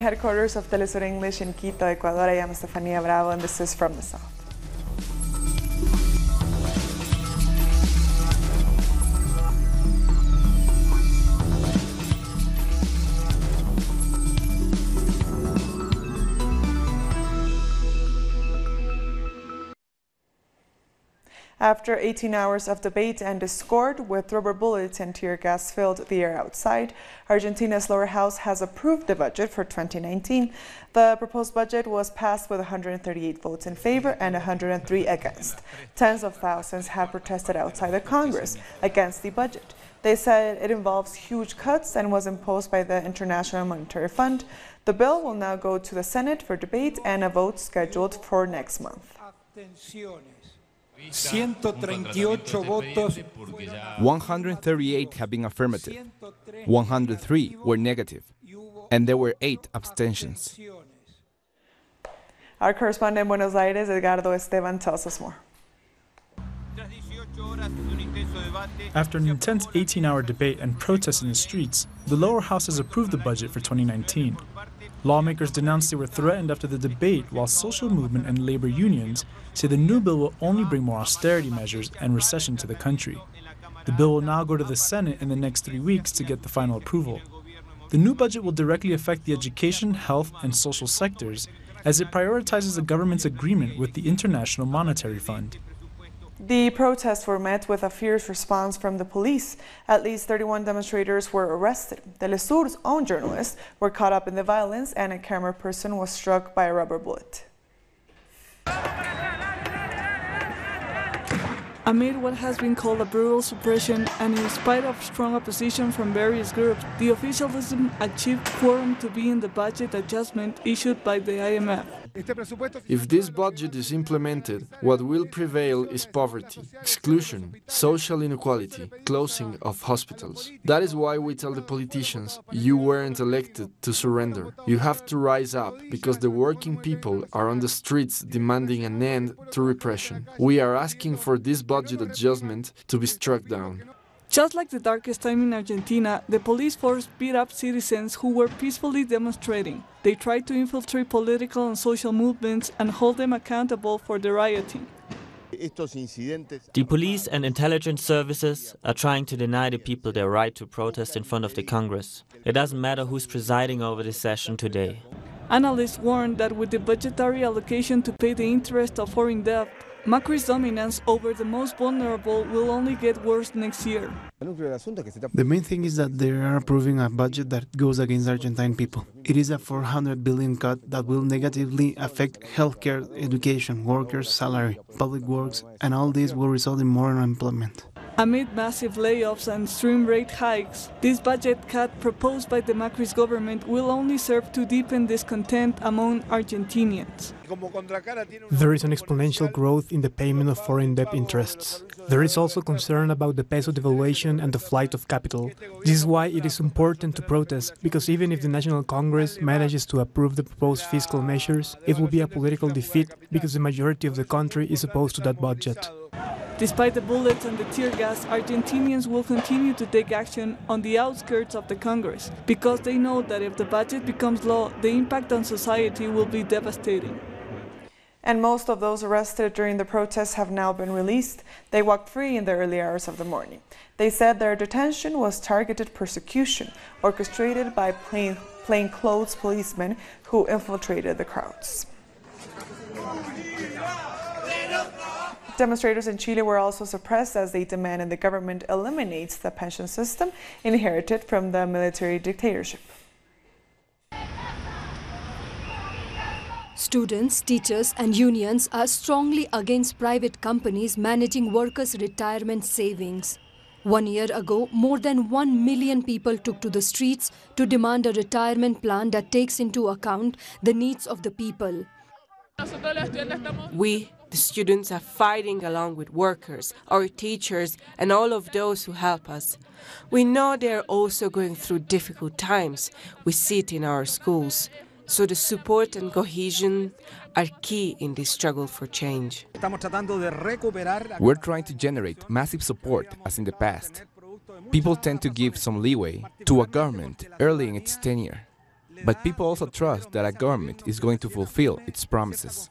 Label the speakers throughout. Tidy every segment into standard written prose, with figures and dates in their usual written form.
Speaker 1: Headquarters of Telesur English in Quito, Ecuador. I am Estefania Bravo, and this is From the South. After 18 hours of debate and discord, with rubber bullets and tear gas filled the air outside, Argentina's lower house has approved the budget for 2019. The proposed budget was passed with 138 votes in favor and 103 against. Tens of thousands have protested outside the Congress against the budget. They said it involves huge cuts and was imposed by the International Monetary Fund. The bill will now go to the Senate for debate and a vote scheduled for next month.
Speaker 2: 138 have been affirmative, 103 were negative, and there were 8 abstentions.
Speaker 1: Our correspondent in Buenos Aires, Edgardo Esteban, tells us more.
Speaker 3: After an intense 18-hour debate and protests in the streets, the lower house has approved the budget for 2019. Lawmakers denounced they were threatened after the debate, while social movement and labor unions say the new bill will only bring more austerity measures and recession to the country. The bill will now go to the Senate in the next 3 weeks to get the final approval. The new budget will directly affect the education, health, and social sectors, as it prioritizes the government's agreement with the International Monetary Fund.
Speaker 1: The protests were met with a fierce response from the police. At least 31 demonstrators were arrested. Telesur's own journalists were caught up in the violence, and a camera person was struck by a rubber bullet.
Speaker 4: Amid what has been called a brutal suppression, and in spite of strong opposition from various groups, the officialism achieved quorum to be in the budget adjustment issued by the IMF.
Speaker 5: If this budget is implemented, what will prevail is poverty, exclusion, social inequality, closing of hospitals. That is why we tell the politicians, you weren't elected to surrender. You have to rise up, because the working people are on the streets demanding an end to repression. We are asking for this budget adjustment to be struck down.
Speaker 4: Just like the darkest time in Argentina, the police force beat up citizens who were peacefully demonstrating. They tried to infiltrate political and social movements and hold them accountable for the rioting.
Speaker 6: The police and intelligence services are trying to deny the people their right to protest in front of the Congress. It doesn't matter who's presiding over this session today.
Speaker 4: Analysts warn that with the budgetary allocation to pay the interest of foreign debt, Macri's dominance over the most vulnerable will only get worse next year.
Speaker 7: The main thing is that they are approving a budget that goes against Argentine people. It is a 400 billion cut that will negatively affect healthcare, education, workers' salary, public works, and all this will result in more unemployment.
Speaker 4: Amid massive layoffs and extreme rate hikes, this budget cut proposed by the Macri's government will only serve to deepen discontent among Argentinians.
Speaker 8: There is an exponential growth in the payment of foreign debt interests. There is also concern about the peso devaluation and the flight of capital. This is why it is important to protest, because even if the National Congress manages to approve the proposed fiscal measures, it will be a political defeat because the majority of the country is opposed to that budget.
Speaker 4: Despite the bullets and the tear gas, Argentinians will continue to take action on the outskirts of the Congress, because they know that if the budget becomes law, the impact on society will be devastating.
Speaker 1: And most of those arrested during the protests have now been released. They walked free in the early hours of the morning. They said their detention was targeted persecution, orchestrated by plainclothes policemen who infiltrated the crowds. Demonstrators in Chile were also suppressed as they demanded the government eliminates the pension system inherited from the military dictatorship.
Speaker 9: Students, teachers and unions are strongly against private companies managing workers' retirement savings. 1 year ago, more than 1 million people took to the streets to demand a retirement plan that takes into account the needs of the people.
Speaker 10: We, the students, are fighting along with workers, our teachers, and all of those who help us. We know they are also going through difficult times. We see it in our schools. So the support and cohesion are key in this struggle for change.
Speaker 2: We're trying to generate massive support as in the past. People tend to give some leeway to a government early in its tenure. But people also trust that a government is going to fulfill its promises.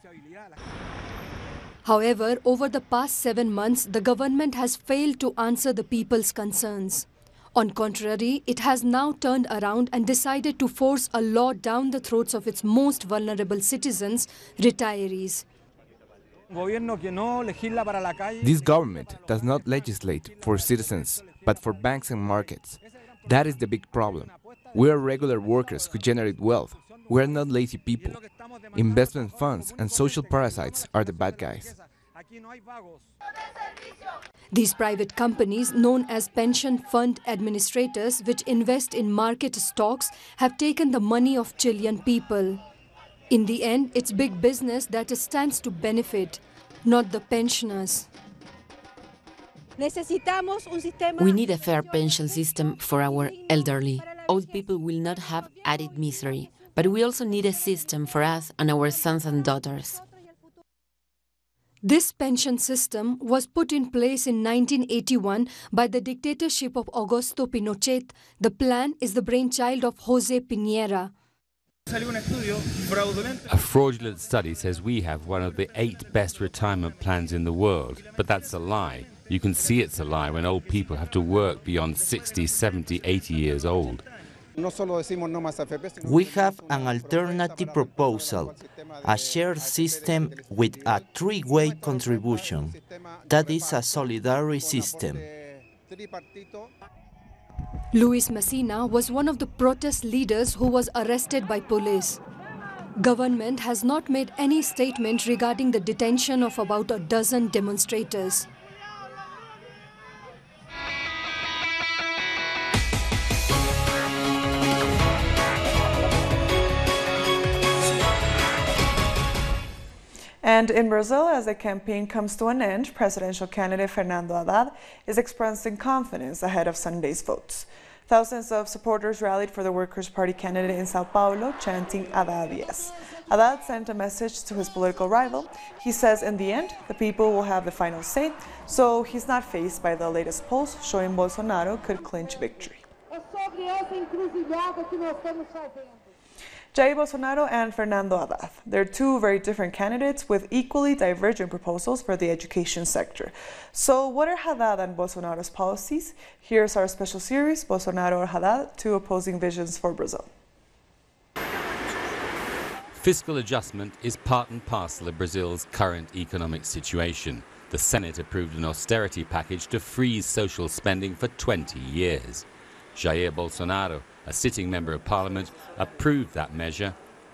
Speaker 9: However, over the past 7 months, the government has failed to answer the people's concerns. On contrary, it has now turned around and decided to force a law down the throats of its most vulnerable citizens, retirees.
Speaker 2: This government does not legislate for citizens, but for banks and markets. That is the big problem. We are regular workers who generate wealth. We are not lazy people. Investment funds and social parasites are the bad guys.
Speaker 9: These private companies, known as pension fund administrators, which invest in market stocks, have taken the money of Chilean people. In the end, it's big business that stands to benefit, not the pensioners.
Speaker 11: We need a fair pension system for our elderly. Old people will not have added misery, but we also need a system for us and our sons and daughters.
Speaker 9: This pension system was put in place in 1981 by the dictatorship of Augusto Pinochet. The plan is the brainchild of José Piñera.
Speaker 12: A fraudulent study says we have one of the 8 best retirement plans in the world, but that's a lie. You can see it's a lie when old people have to work beyond 60, 70, 80 years old.
Speaker 13: We have an alternative proposal, a shared system with a 3-way contribution. That is a solidarity system.
Speaker 9: Luis Messina was one of the protest leaders who was arrested by police. Government has not made any statement regarding the detention of about a dozen demonstrators.
Speaker 1: And in Brazil, as the campaign comes to an end, presidential candidate Fernando Haddad is expressing confidence ahead of Sunday's votes. Thousands of supporters rallied for the Workers' Party candidate in Sao Paulo, chanting FtS. Haddad sent a message to his political rival. He says in the end, the people will have the final say, so he's not faced by the latest polls showing Bolsonaro could clinch victory. Jair Bolsonaro and Fernando Haddad. They're two very different candidates with equally divergent proposals for the education sector. So what are Haddad and Bolsonaro's policies? Here's our special series, Bolsonaro or Haddad, Two Opposing Visions for Brazil.
Speaker 12: Fiscal adjustment is part and parcel of Brazil's current economic situation. The Senate approved an austerity package to freeze social spending for 20 years. Jair Bolsonaro, a sitting member of parliament, approved that measure,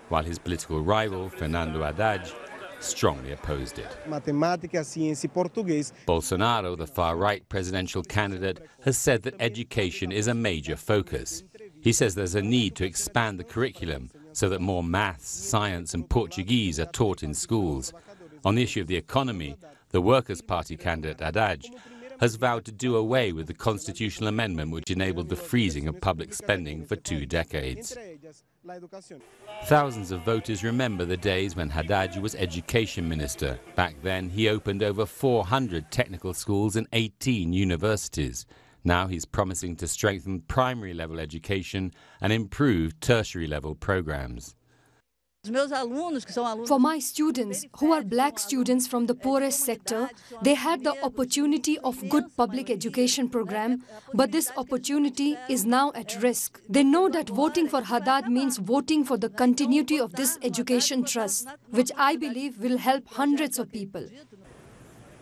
Speaker 12: while his political rival, Fernando Haddad, strongly opposed it. Bolsonaro, the far-right presidential candidate, has said that education is a major focus. He says there's a need to expand the curriculum so that more maths, science and Portuguese are taught in schools. On the issue of the economy, the Workers' Party candidate Haddad has vowed to do away with the constitutional amendment which enabled the freezing of public spending for 2 decades. Thousands of voters remember the days when Haddad was education minister. Back then, he opened over 400 technical schools and 18 universities. Now he's promising to strengthen primary-level education and improve tertiary-level programs.
Speaker 9: For my students, who are black students from the poorest sector, they had the opportunity of good public education program, but this opportunity is now at risk. They know that voting for Haddad means voting for the continuity of this education trust, which I believe will help hundreds of people.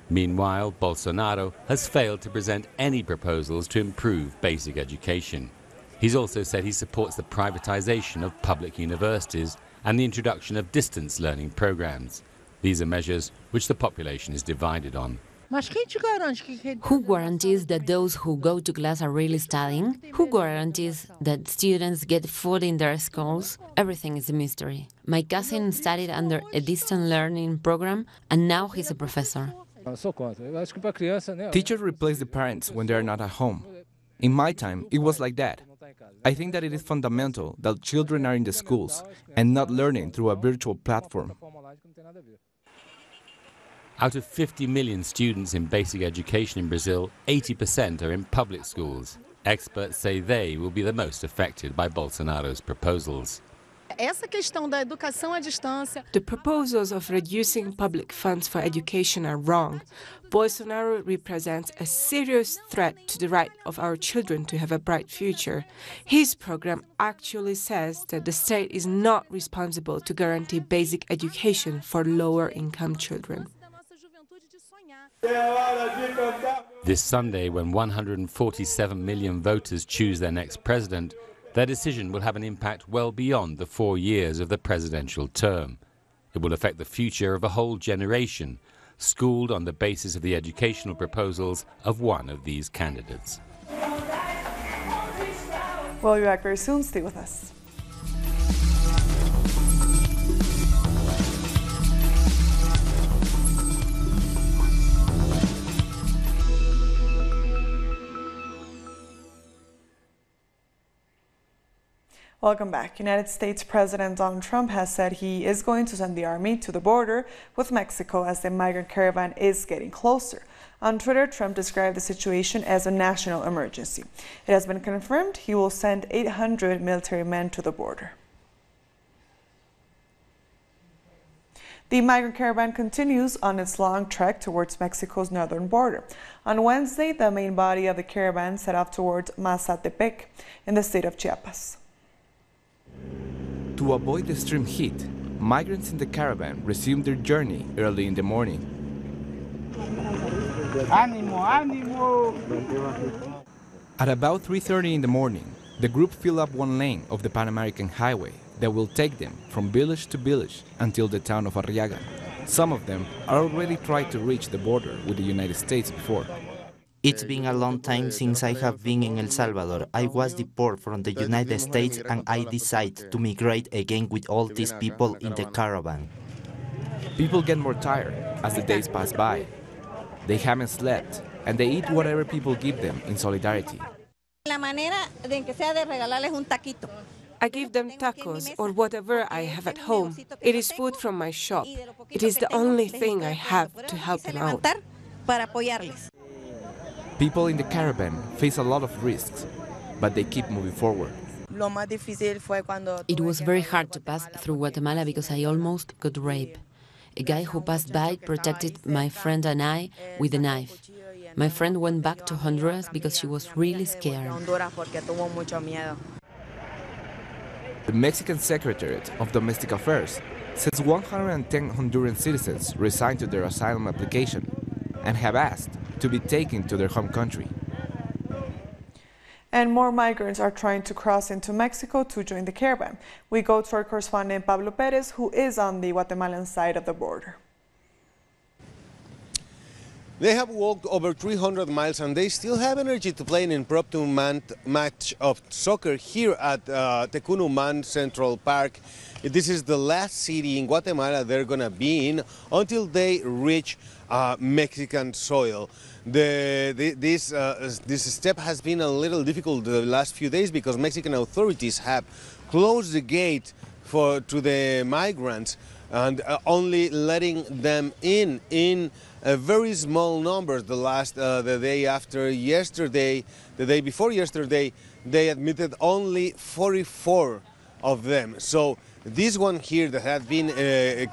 Speaker 12: Meanwhile, Bolsonaro has failed to present any proposals to improve basic education. He's also said he supports the privatization of public universities and the introduction of distance learning programs. These are measures which the population is divided on.
Speaker 11: Who guarantees that those who go to class are really studying? Who guarantees that students get food in their schools? Everything is a mystery. My cousin studied under a distance learning program and now he's a professor.
Speaker 2: Teachers replace the parents when they are not at home. In my time, it was like that. I think that it is fundamental that children are in the schools and not learning through a virtual platform.
Speaker 12: Out of 50 million students in basic education in Brazil, 80% are in public schools. Experts say they will be the most affected by Bolsonaro's proposals.
Speaker 10: The proposals of reducing public funds for education are wrong. Bolsonaro represents a serious threat to the right of our children to have a bright future. His program actually says that the state is not responsible to guarantee basic education for lower-income children.
Speaker 12: This Sunday, when 147 million voters choose their next president, their decision will have an impact well beyond the 4 years of the presidential term. It will affect the future of a whole generation, schooled on the basis of the educational proposals of one of these candidates.
Speaker 1: We'll be back very soon. Stay with us. Welcome back. United States President Donald Trump has said he is going to send the army to the border with Mexico as the migrant caravan is getting closer. On Twitter, Trump described the situation as a national emergency. It has been confirmed he will send 800 military men to the border. The migrant caravan continues on its long trek towards Mexico's northern border. On Wednesday, the main body of the caravan set off towards Mazatepec in the state of Chiapas.
Speaker 2: To avoid the extreme heat, migrants in the caravan resumed their journey early in the morning. At about 3:30 in the morning, the group filled up one lane of the Pan American Highway that will take them from village to village until the town of Arriaga. Some of them are already tried to reach the border with the United States before.
Speaker 13: It's been a long time since I have been in El Salvador. I was deported from the United States and I decided to migrate again with all these people in the caravan.
Speaker 2: People get more tired as the days pass by. They haven't slept and they eat whatever people give them in solidarity.
Speaker 10: I give them tacos or whatever I have at home. It is food from my shop. It is the only thing I have to help them out.
Speaker 2: People in the caravan face a lot of risks, but they keep moving forward.
Speaker 11: It was very hard to pass through Guatemala because I almost got raped. A guy who passed by protected my friend and I with a knife. My friend went back to Honduras because she was really scared.
Speaker 2: The Mexican Secretariat of Domestic Affairs says 110 Honduran citizens resigned to their asylum application and have asked to be taken to their home country.
Speaker 1: And more migrants are trying to cross into Mexico to join the caravan. We go to our correspondent Pablo Perez, who is on the Guatemalan side of the border.
Speaker 14: They have walked over 300 miles and they still have energy to play an impromptu match of soccer here at Tecunuman Central Park. This is the last city in Guatemala they're going to be in until they reach Mexican soil. This step has been a little difficult the last few days because Mexican authorities have closed the gate to the migrants and only letting them in very small numbers. The day after yesterday, the day before yesterday, they admitted only 44 of them. So this one here that had been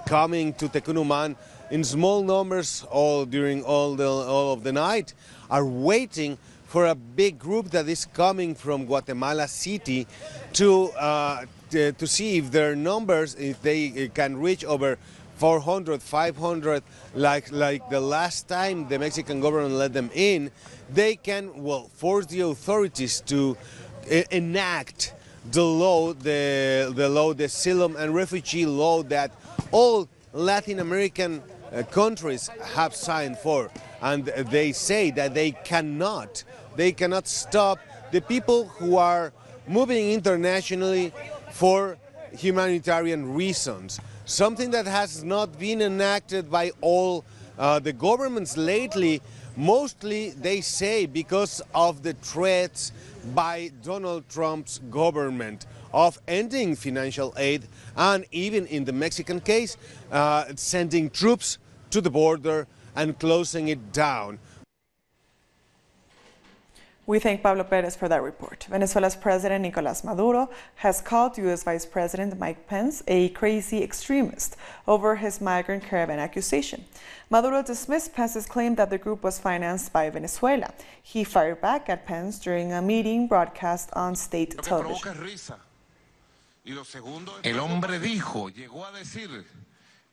Speaker 14: coming to Tecunuman in small numbers during all of the night are waiting for a big group that is coming from Guatemala City to see if their numbers, if they can reach over 400, 500, like the last time the Mexican government let them in, they can, force the authorities to enact the law, the asylum and refugee law that all Latin American countries have signed for. And they say that they cannot stop the people who are moving internationally for humanitarian reasons. Something that has not been enacted by all the governments lately, mostly they say because of the threats by Donald Trump's government of ending financial aid and even in the Mexican case, sending troops to the border and closing it down.
Speaker 1: We thank Pablo Perez for that report. Venezuela's President Nicolás Maduro has called U.S. Vice President Mike Pence a crazy extremist over his migrant caravan accusation. Maduro dismissed Pence's claim that the group was financed by Venezuela. He fired back at Pence during a meeting broadcast on state television.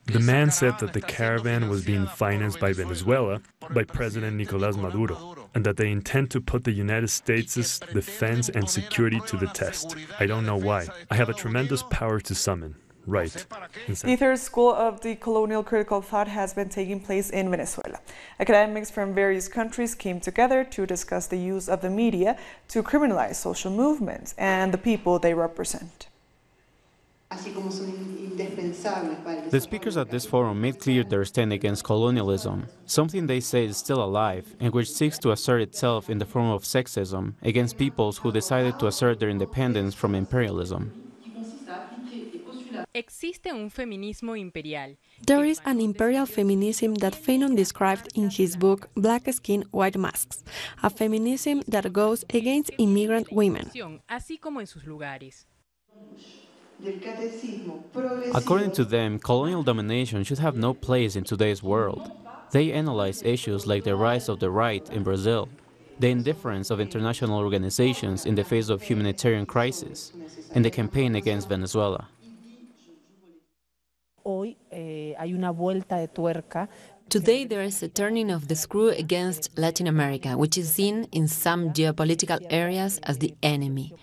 Speaker 15: The man said that the caravan was being financed by Venezuela, by President Nicolás Maduro, and that they intend to put the United States' defense and security to the test. I don't know why. I have a tremendous power to summon. Right.
Speaker 1: The third school of the colonial critical thought has been taking place in Venezuela. Academics from various countries came together to discuss the use of the media to criminalize social movements and the people they represent.
Speaker 16: The speakers at this forum made clear their stand against colonialism, something they say is still alive and which seeks to assert itself in the form of sexism against peoples who decided to assert their independence from imperialism.
Speaker 17: There is an imperial feminism that Fanon described in his book Black Skin, White Masks, a feminism that goes against immigrant women.
Speaker 16: According to them, colonial domination should have no place in today's world. They analyze issues like the rise of the right in Brazil, the indifference of international organizations in the face of humanitarian crisis, and the campaign against Venezuela.
Speaker 11: Today there is a turning of the screw against Latin America, which is seen in some geopolitical areas as the enemy.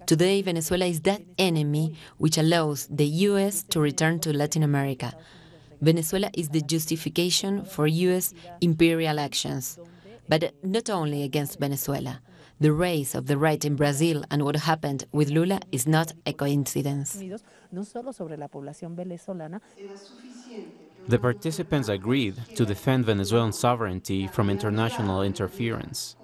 Speaker 11: Today, Venezuela is that enemy which allows the U.S. to return to Latin America. Venezuela is the justification for U.S. imperial actions. But not only against Venezuela. The rise of the right in Brazil and what happened with Lula is not a coincidence.
Speaker 16: The participants agreed to defend Venezuelan sovereignty from international interference.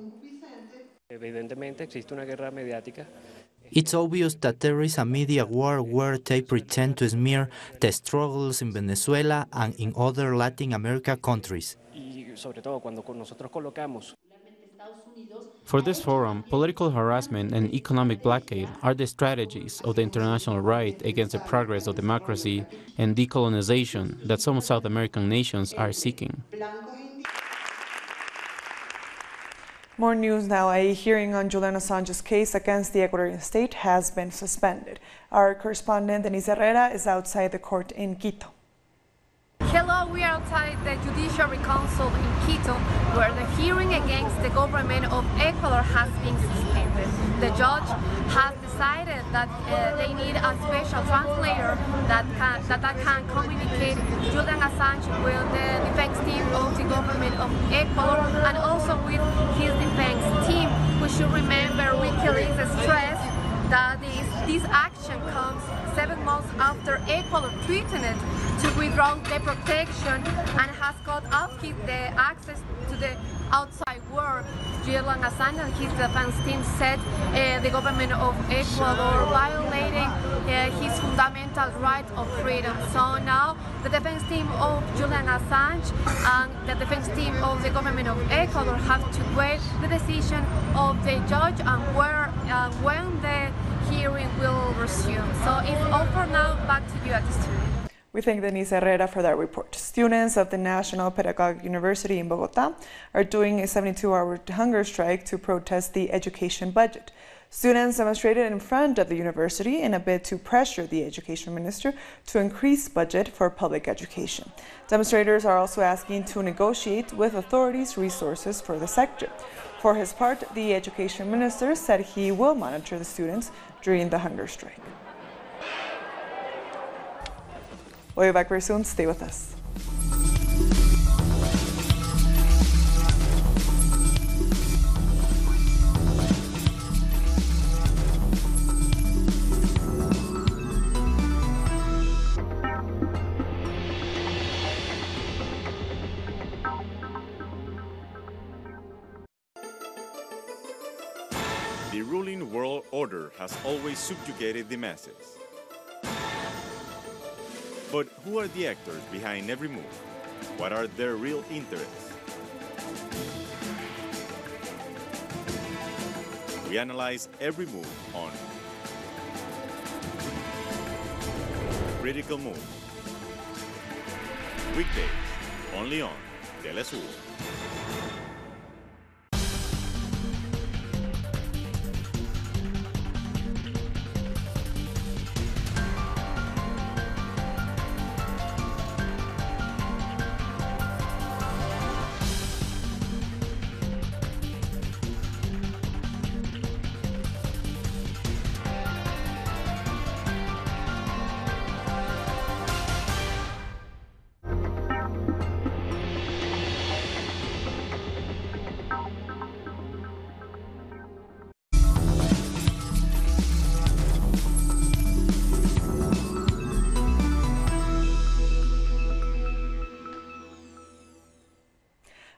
Speaker 13: It's obvious that there is a media war where they pretend to smear the struggles in Venezuela and in other Latin American countries.
Speaker 16: For this forum, political harassment and economic blockade are the strategies of the international right against the progress of democracy and decolonization that some South American nations are seeking.
Speaker 1: More news now. A hearing on Julian Assange's case against the Ecuadorian state has been suspended. Our correspondent Denise Herrera is outside the court in Quito.
Speaker 18: Hello, we are outside the Judiciary Council in Quito, where the hearing against the government of Ecuador has been suspended. The judge has decided that they need a special translator that can communicate Julian Assange with the defense team of the government of Ecuador and also with his defense team. We should remember WikiLeaks stressed that this action comes 7 months after Ecuador threatened to withdraw the protection and has cut off the access to the outside world. Julian Assange and his defense team said the government of Ecuador violating his fundamental right of freedom. So now the defense team of Julian Assange and the defense team of the government of Ecuador have to wait the decision of the judge and when the hearing will resume. So it's over now. Back to you at the studio.
Speaker 1: We thank Denise Herrera for that report. Students of the National Pedagogic University in Bogotá are doing a 72-hour hunger strike to protest the education budget. Students demonstrated in front of the university in a bid to pressure the education minister to increase budget for public education. Demonstrators are also asking to negotiate with authorities resources for the sector. For his part, the education minister said he will monitor the students during the hunger strike. We'll be back very soon. Stay with us.
Speaker 19: The ruling world order has always subjugated the masses. But who are the actors behind every move? What are their real interests? We analyze every move on Critical Move. Weekdays, only on Telesur.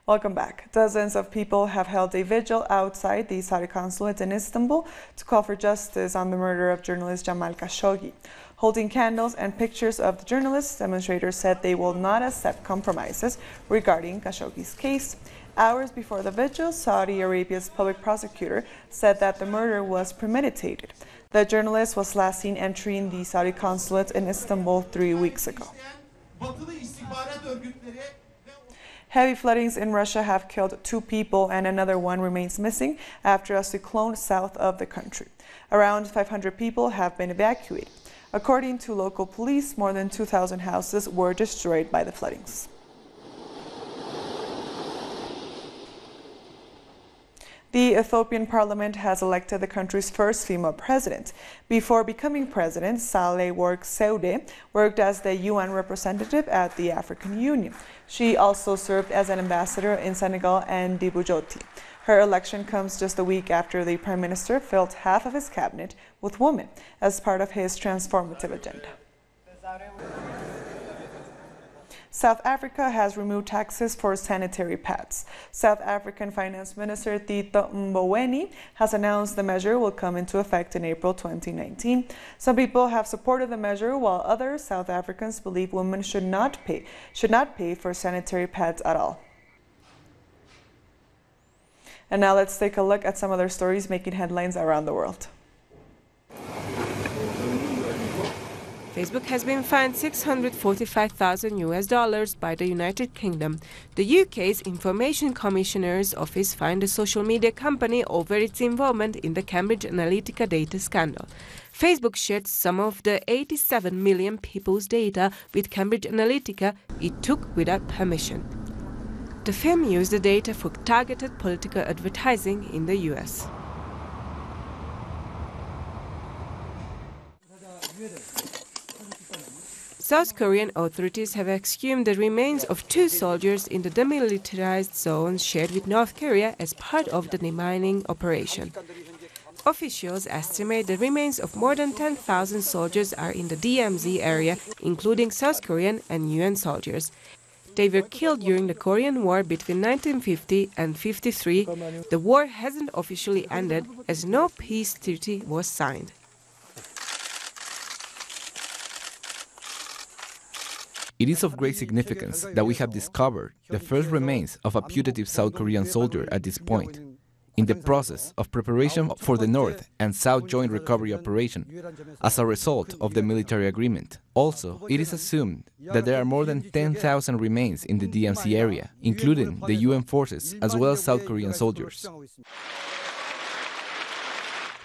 Speaker 1: Welcome back. Dozens of people have held a vigil outside the Saudi consulate in Istanbul to call for justice on the murder of journalist Jamal Khashoggi. Holding candles and pictures of the journalist, demonstrators said they will not accept compromises regarding Khashoggi's case. Hours before the vigil, Saudi Arabia's public prosecutor said that the murder was premeditated. The journalist was last seen entering the Saudi consulate in Istanbul 3 weeks ago. Heavy floodings in Russia have killed 2 people and another one remains missing after a cyclone south of the country. Around 500 people have been evacuated. According to local police, more than 2,000 houses were destroyed by the floodings. The Ethiopian parliament has elected the country's first female president. Before becoming president, Sahle-Work Zewde worked as the UN representative at the African Union. She also served as an ambassador in Senegal and Djibouti. Her election comes just a week after the prime minister filled half of his cabinet with women as part of his transformative agenda. South Africa has removed taxes for sanitary pads. South African Finance Minister Tito Mboweni has announced the measure will come into effect in April 2019. Some people have supported the measure, while other South Africans believe women should not pay for sanitary pads at all. And now let's take a look at some other stories making headlines around the world.
Speaker 10: Facebook has been fined $645,000 by the United Kingdom. The UK's Information Commissioner's Office fined the social media company over its involvement in the Cambridge Analytica data scandal. Facebook shared some of the 87 million people's data with Cambridge Analytica it took without permission. The firm used the data for targeted political advertising in the US. South Korean authorities have exhumed the remains of 2 soldiers in the demilitarized zone shared with North Korea as part of the demining operation. Officials estimate the remains of more than 10,000 soldiers are in the DMZ area, including South Korean and UN soldiers. They were killed during the Korean War between 1950 and 1953. The war hasn't officially ended as no peace treaty was signed.
Speaker 2: It is of great significance that we have discovered the first remains of a putative South Korean soldier at this point, in the process of preparation for the North and South Joint Recovery Operation as a result of the military agreement. Also, it is assumed that there are more than 10,000 remains in the DMZ area, including the UN forces as well as South Korean soldiers.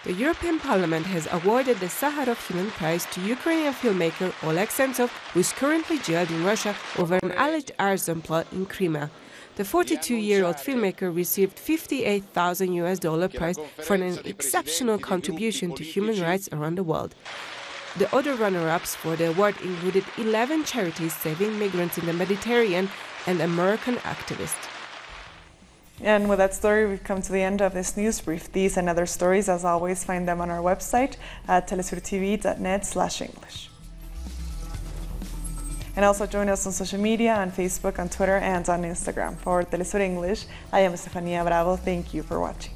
Speaker 10: The European Parliament has awarded the Sakharov Human Prize to Ukrainian filmmaker Oleg Sentsov, who is currently jailed in Russia over an alleged arson plot in Crimea. The 42-year-old filmmaker received $58,000 prize for an exceptional contribution to human rights around the world. The other runner-ups for the award included 11 charities saving migrants in the Mediterranean and American activists.
Speaker 1: And with that story, we've come to the end of this news brief. These and other stories, as always, find them on our website at telesurtv.net/English. And also join us on social media, on Facebook, on Twitter, and on Instagram. For Telesur English, I am Estefania Bravo. Thank you for watching.